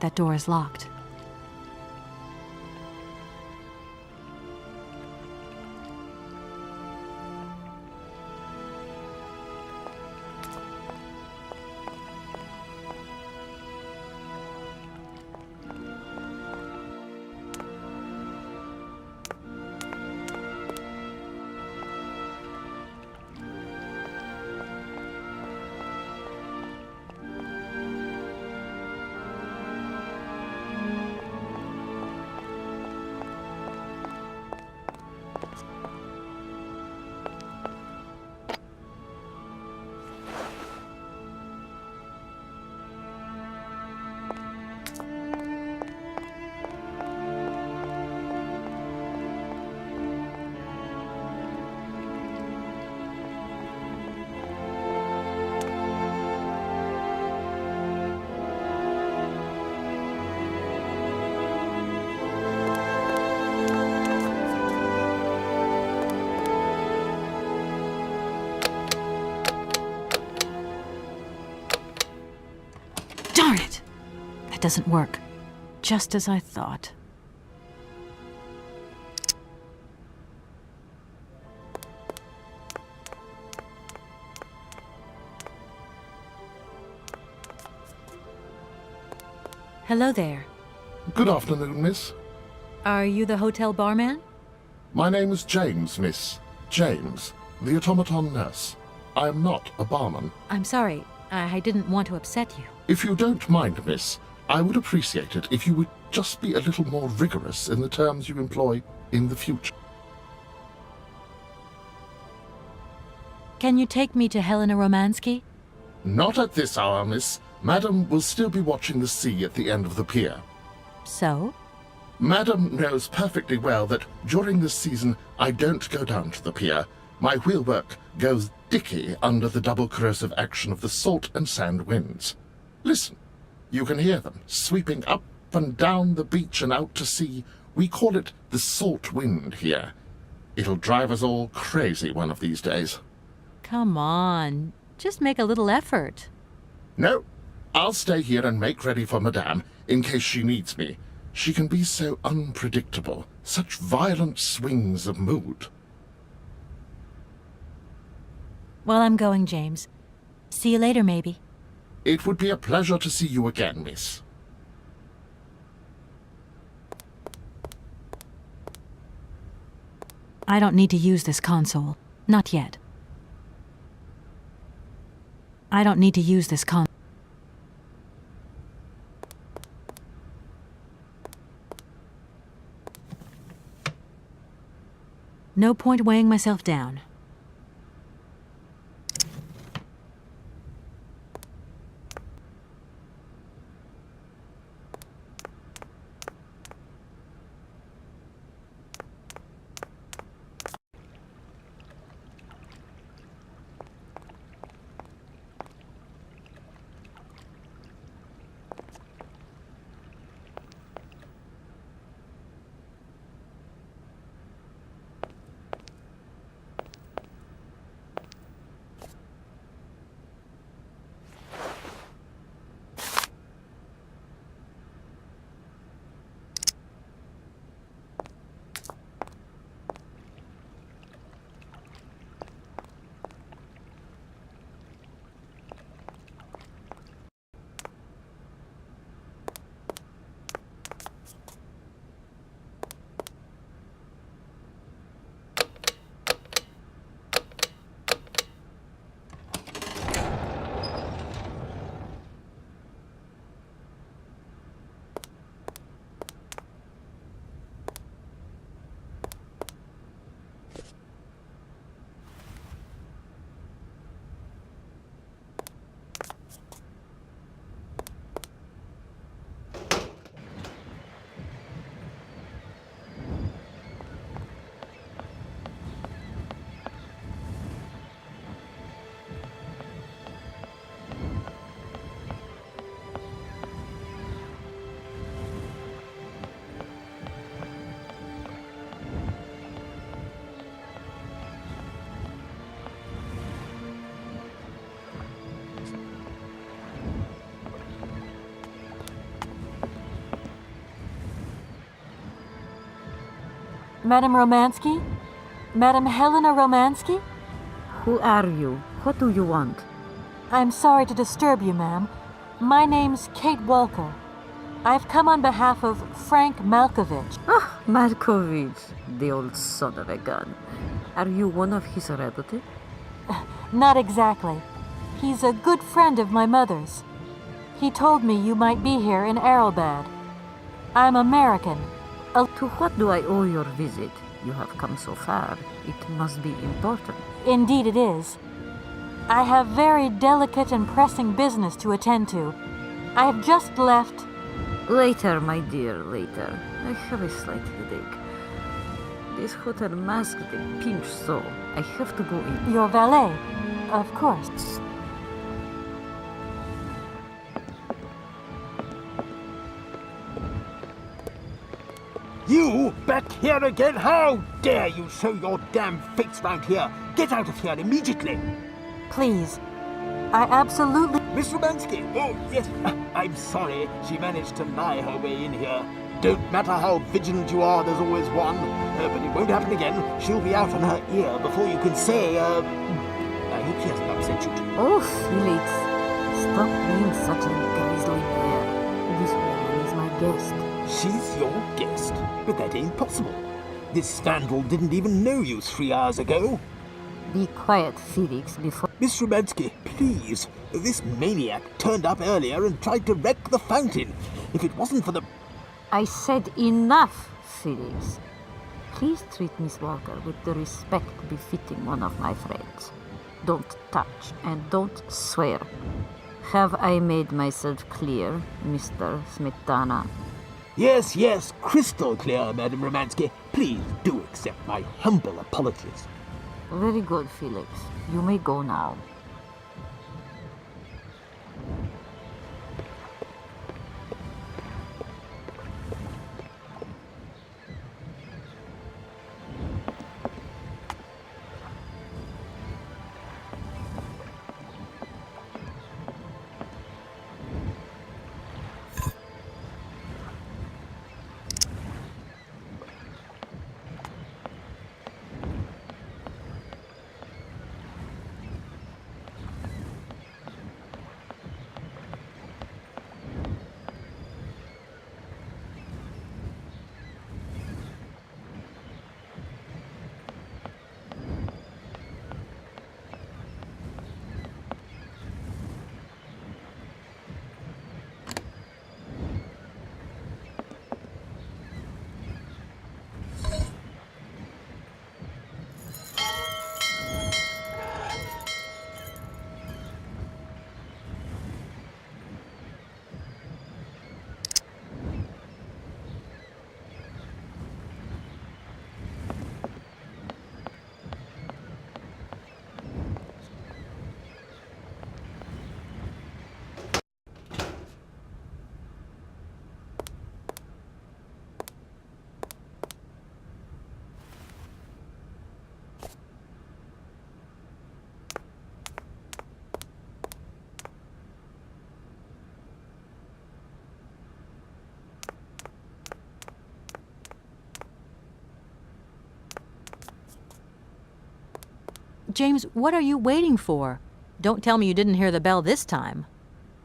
That door is locked. Darn it! That doesn't work. Just as I thought. Hello there. Good afternoon, miss. Are you the hotel barman? My name is James, miss. James, the automaton nurse. I am not a barman. I'm sorry. I didn't want to upset you. If you don't mind, miss, I would appreciate it if you would just be a little more rigorous in the terms you employ in the future. Can you take me to Helena Romansky? Not at this hour, miss. Madam will still be watching the sea at the end of the pier. So? Madam knows perfectly well that during this season I don't go down to the pier. My wheelwork goes dicky under the double corrosive action of the salt and sand winds. Listen, you can hear them sweeping up and down the beach and out to sea. We call it the salt wind here. It'll drive us all crazy one of these days. Come on. Just make a little effort. No, I'll stay here and make ready for Madame in case she needs me. She can be so unpredictable, such violent swings of mood. Well, I'm going, James. See you later, maybe. It would be a pleasure to see you again, miss. I don't need to use this console. Not yet. I don't need to use this console. No point weighing myself down. Madame Romansky? Madame Helena Romansky? Who are you? What do you want? I'm sorry to disturb you, ma'am. My name's Kate Walker. I've come on behalf of Frank Malkovich. Ah, Microïds, the old son of a gun. Are you one of his relatives? Not exactly. He's a good friend of my mother's. He told me you might be here in Arrowbad. I'm American. To what do I owe your visit? You have come so far. It must be important. Indeed it is. I have very delicate and pressing business to attend to. I have just left. Later, my dear, later. I have a slight headache. This hotel masked a pinch so I have to go in. Your valet, of course. You back here again? How dare you show your damn face round here? Get out of here immediately! Please. I absolutely... Miss Romansky! Oh, yes, I'm sorry. She managed to lie her way in here. Don't matter how vigilant you are, there's always one. But it won't happen again. She'll be out on her ear before you can say, I hope she hasn't upset you too. Oh, Felix, stop being such a grisly bear. This woman is my guest. She's your guest? But that ain't possible. This vandal didn't even know you 3 hours ago. Be quiet, Felix, before... Miss Romansky, please. This maniac turned up earlier and tried to wreck the fountain. If it wasn't for the... I said enough, Felix. Please treat Miss Walker with the respect befitting one of my friends. Don't touch and don't swear. Have I made myself clear, Mr. Smetana? Yes, yes, crystal clear, Madame Romansky. Please do accept my humble apologies. Very good, Felix. You may go now. James, what are you waiting for? Don't tell me you didn't hear the bell this time.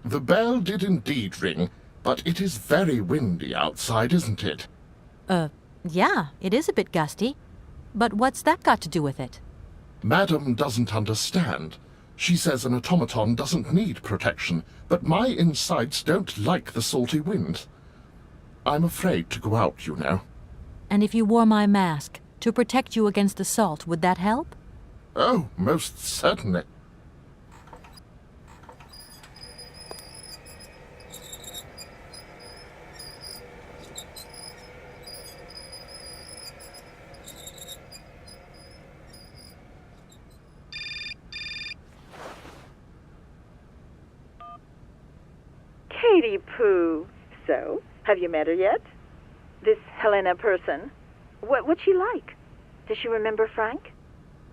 The bell did indeed ring, but it is very windy outside, isn't it? Yeah, it is a bit gusty. But what's that got to do with it? Madam doesn't understand. She says an automaton doesn't need protection, but my insides don't like the salty wind. I'm afraid to go out, you know. And if you wore my mask to protect you against the salt, would that help? Oh, most certainly. Katie Pooh. So, have you met her yet? This Helena person? What's she like? Does she remember Frank?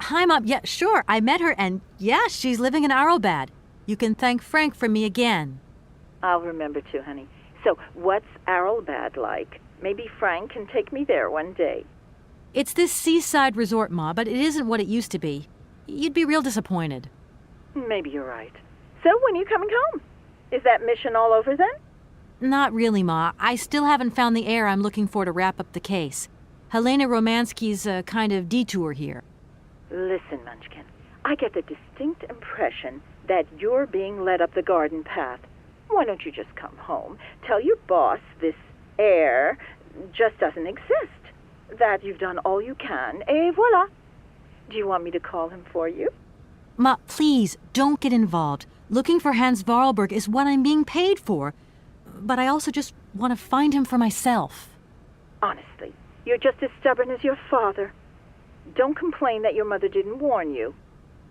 Hi, Mom. Yeah, sure. I met her, and yeah, she's living in Arrowbad. You can thank Frank for me again. I'll remember to, honey. So, what's Arrowbad like? Maybe Frank can take me there one day. It's this seaside resort, Ma, but it isn't what it used to be. You'd be real disappointed. Maybe you're right. So when are you coming home? Is that mission all over then? Not really, Ma. I still haven't found the heir I'm looking for to wrap up the case. Helena Romansky's a kind of detour here. Listen, Munchkin, I get the distinct impression that you're being led up the garden path. Why don't you just come home, tell your boss this heir just doesn't exist, that you've done all you can, et voila. Do you want me to call him for you? Ma, please, don't get involved. Looking for Hans Vorarlberg is what I'm being paid for. But I also just want to find him for myself. Honestly, you're just as stubborn as your father. Don't complain that your mother didn't warn you.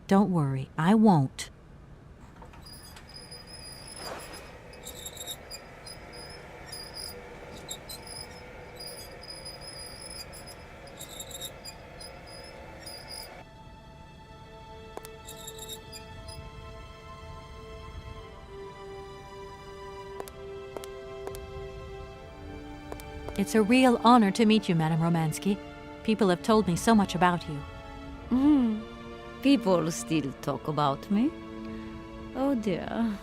Don't worry, I won't. It's a real honor to meet you, Madame Romansky. People have told me so much about you. People still talk about me. Oh dear.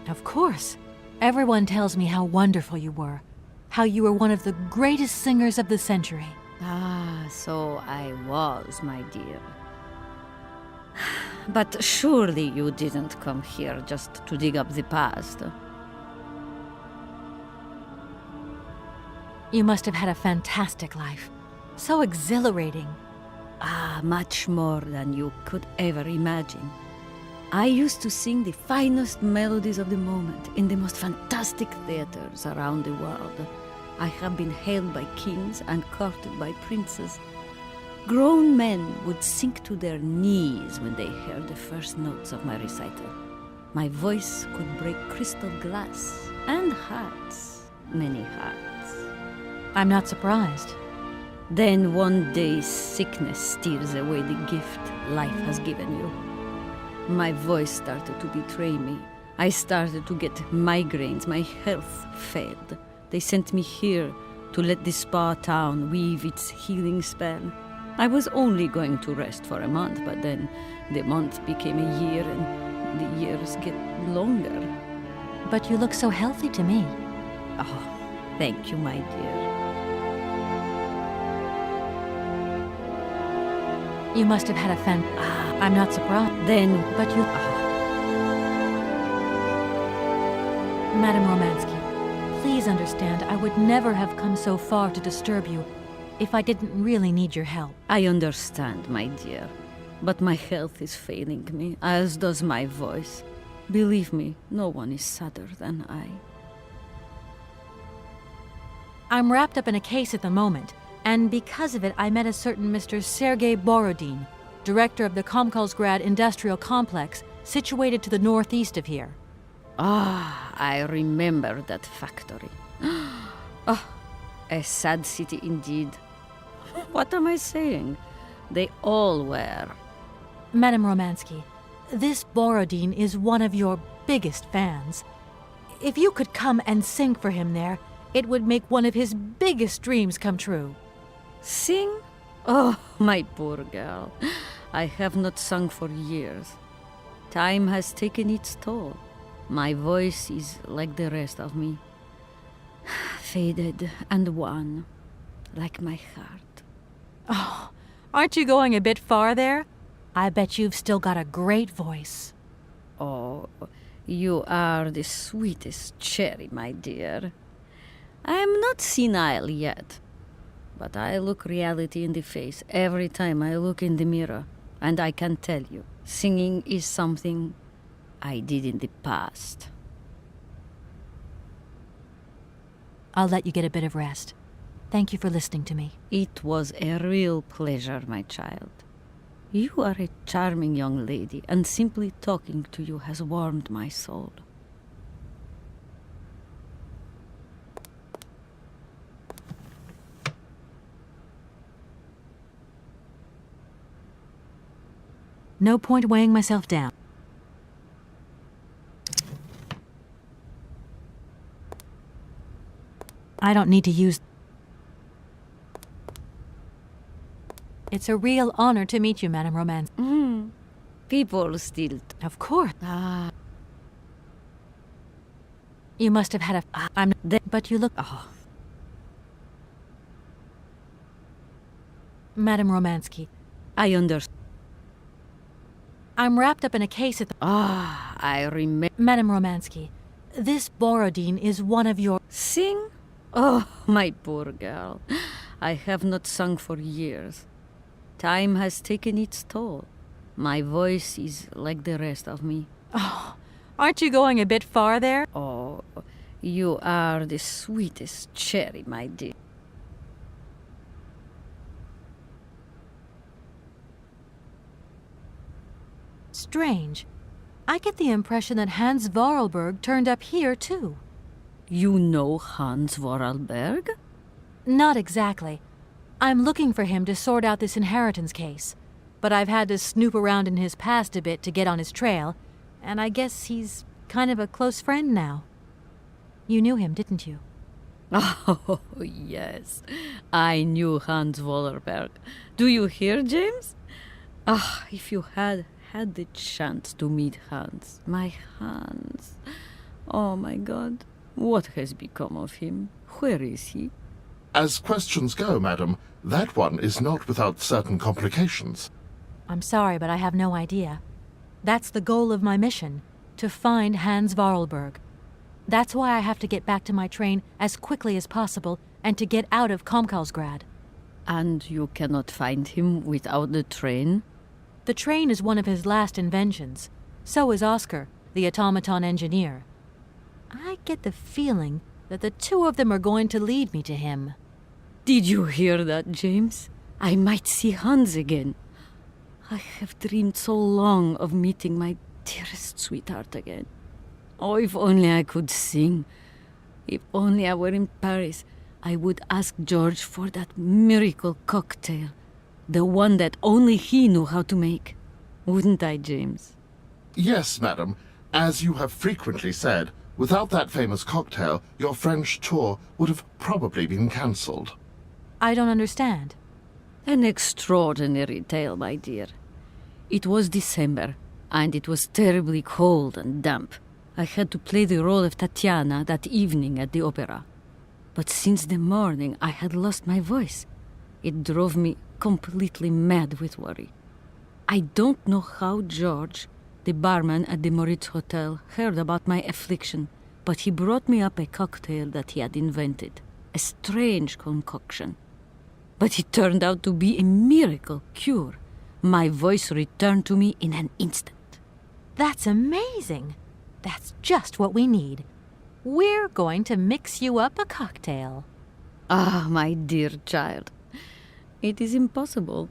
Of course. Everyone tells me how wonderful you were. How you were one of the greatest singers of the century. Ah, so I was, my dear. But surely you didn't come here just to dig up the past. You must have had a fantastic life. So exhilarating. Ah, much more than you could ever imagine. I used to sing the finest melodies of the moment in the most fantastic theaters around the world. I have been hailed by kings and courted by princes. Grown men would sink to their knees when they heard the first notes of my recital. My voice could break crystal glass and hearts, many hearts. I'm not surprised. Then one day sickness steals away the gift life has given you. My voice started to betray me. I started to get migraines. My health failed. They sent me here to let the spa town weave its healing spell. I was only going to rest for a month, but then the month became a year and the years get longer. But you look so healthy to me. Oh, thank you, my dear. You must have had a I'm not surprised. Then, But you... Madame Romansky, please understand I would never have come so far to disturb you if I didn't really need your help. I understand, my dear. But my health is failing me, as does my voice. Believe me, no one is sadder than I. I'm wrapped up in a case at the moment, and because of it I met a certain Mr. Sergei Borodin, director of the Komkolsgrad Industrial Complex, situated to the northeast of here. Ah, I remember that factory. Ah, a sad city indeed. What am I saying? They all were. Madame Romansky, this Borodin is one of your biggest fans. If you could come and sing for him there, it would make one of his biggest dreams come true. Sing? Oh, my poor girl. I have not sung for years. Time has taken its toll. My voice is like the rest of me. Faded and wan, like my heart. Oh, aren't you going a bit far there? I bet you've still got a great voice. Oh, you are the sweetest cherry, my dear. I am not senile yet, but I look reality in the face every time I look in the mirror, and I can tell you, singing is something I did in the past. I'll let you get a bit of rest. Thank you for listening to me. It was a real pleasure, my child. You are a charming young lady, and simply talking to you has warmed my soul. No point weighing myself down. I don't need to use... It's a real honor to meet you, Madame Romance. People still... Of course. You must have had a... I'm... But you look... Oh, Madame Romansky, I understand. I'm wrapped up in a case at the... I remember... Madame Romansky, this Borodin is one of your... Sing? Oh, my poor girl. I have not sung for years. Time has taken its toll. My voice is like the rest of me. Oh, aren't you going a bit far there? Oh, you are the sweetest cherry, my dear. Strange. I get the impression that Hans Vorarlberg turned up here, too. You know Hans Vorarlberg? Not exactly. I'm looking for him to sort out this inheritance case. But I've had to snoop around in his past a bit to get on his trail, and I guess he's kind of a close friend now. You knew him, didn't you? Oh, yes. I knew Hans Vorarlberg. Do you hear, James? If you had the chance to meet Hans. My Hans. Oh, my God. What has become of him? Where is he? As questions go, madam, that one is not without certain complications. I'm sorry, but I have no idea. That's the goal of my mission, to find Hans Vorarlberg. That's why I have to get back to my train as quickly as possible and to get out of Komkalsgrad. And you cannot find him without the train? The train is one of his last inventions. So is Oscar, the automaton engineer. I get the feeling that the two of them are going to lead me to him. Did you hear that, James? I might see Hans again. I have dreamed so long of meeting my dearest sweetheart again. Oh, if only I could sing. If only I were in Paris, I would ask George for that miracle cocktail. The one that only he knew how to make. Wouldn't I, James? Yes, madam. As you have frequently said, without that famous cocktail, your French tour would have probably been cancelled. I don't understand. An extraordinary tale, my dear. It was December, and it was terribly cold and damp. I had to play the role of Tatiana that evening at the opera. But since the morning, I had lost my voice. It drove me completely mad with worry. I don't know how George, the barman at the Moritz Hotel, heard about my affliction, but he brought me up a cocktail that he had invented. A strange concoction. But it turned out to be a miracle cure. My voice returned to me in an instant. That's amazing. That's just what we need. We're going to mix you up a cocktail. Ah, my dear child. It is impossible.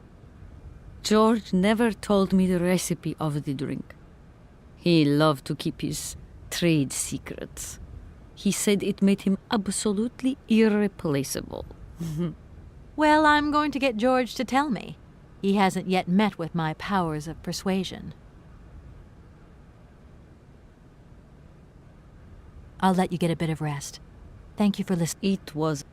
George never told me the recipe of the drink. He loved to keep his trade secrets. He said it made him absolutely irreplaceable. Well, I'm going to get George to tell me. He hasn't yet met with my powers of persuasion. I'll let you get a bit of rest. Thank you for listening. It was...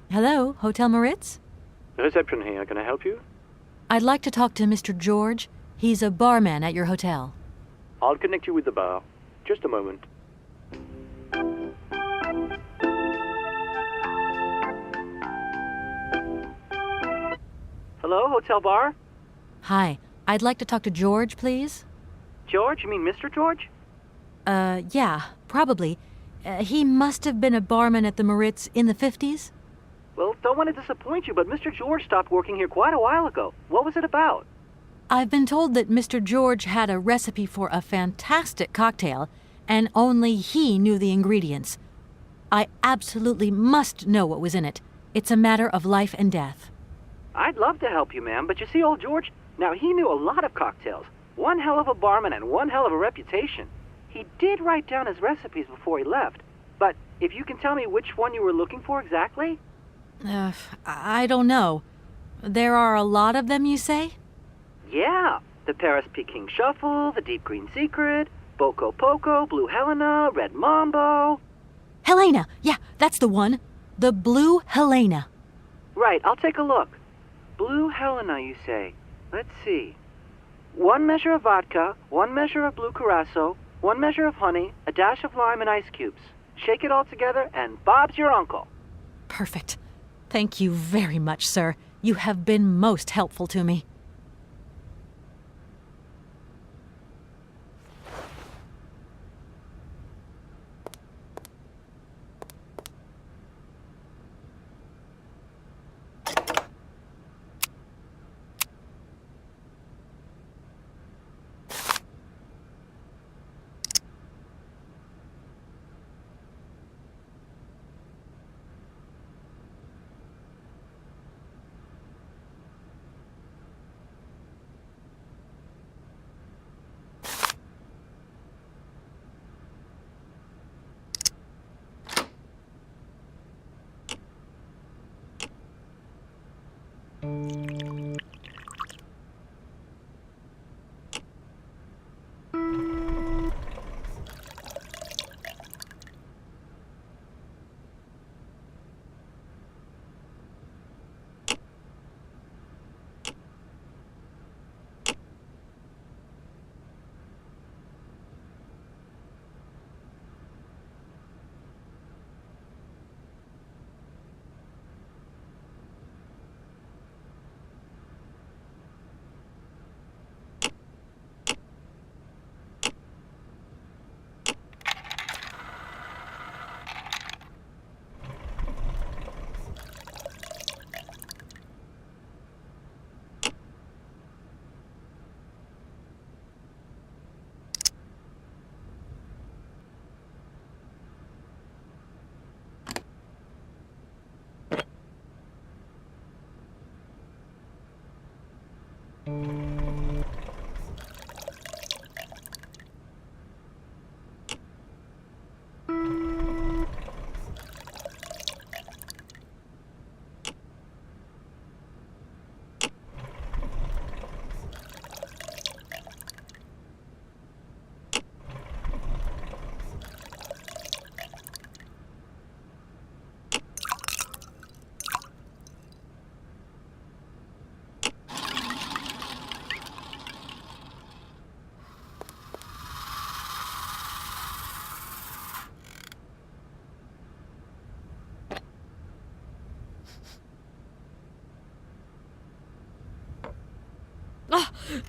Hello, Hotel Moritz? Reception here. Can I help you? I'd like to talk to Mr. George. He's a barman at your hotel. I'll connect you with the bar. Just a moment. Hello, hotel bar? Hi, I'd like to talk to George, please. George? You mean Mr. George? Yeah, probably. He must have been a barman at the Moritz in the 50s? Well, don't want to disappoint you, but Mr. George stopped working here quite a while ago. What was it about? I've been told that Mr. George had a recipe for a fantastic cocktail, and only he knew the ingredients. I absolutely must know what was in it. It's a matter of life and death. I'd love to help you, ma'am, but you see, old George, now he knew a lot of cocktails. One hell of a barman and one hell of a reputation. He did write down his recipes before he left. But if you can tell me which one you were looking for exactly? I don't know. There are a lot of them, you say? Yeah. The Paris Peking Shuffle, the Deep Green Secret, Boco Poco, Blue Helena, Red Mambo. Helena! Yeah, that's the one. The Blue Helena. Right, I'll take a look. Blue Helena, you say? Let's see. 1 measure of vodka, 1 measure of blue curacao, 1 measure of honey, a dash of lime and ice cubes. Shake it all together, and Bob's your uncle. Perfect. Thank you very much, sir. You have been most helpful to me.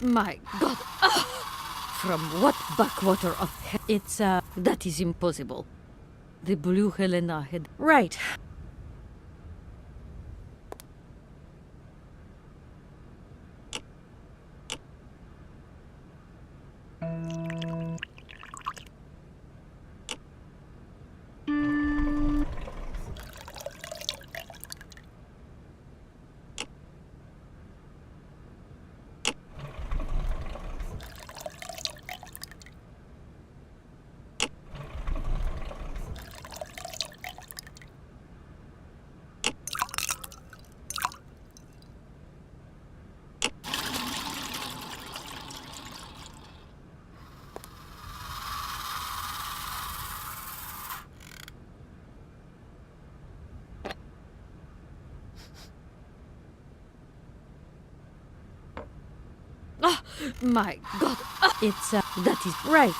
My God! From what backwater of hell? It's, That is impossible. The Blue Helena had... right. My God. It's, that is right.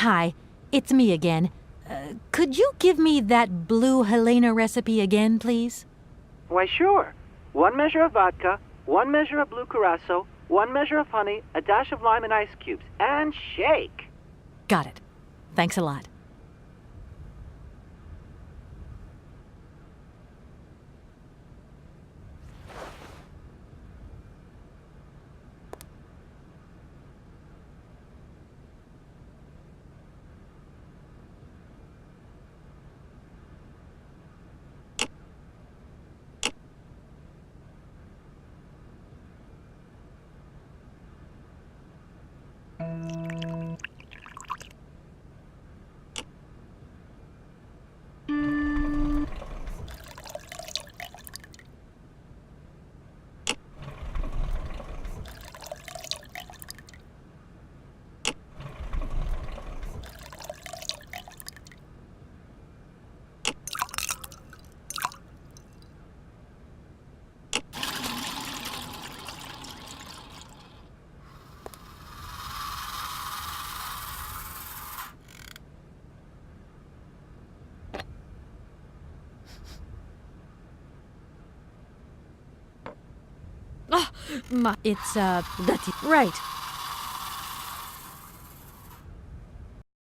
Hi, it's me again. Could you give me that blue Helena recipe again, please? Why, sure. 1 measure of vodka, 1 measure of blue curacao, 1 measure of honey, a dash of lime and ice cubes, and shake. Got it. Thanks a lot. It's, that is right.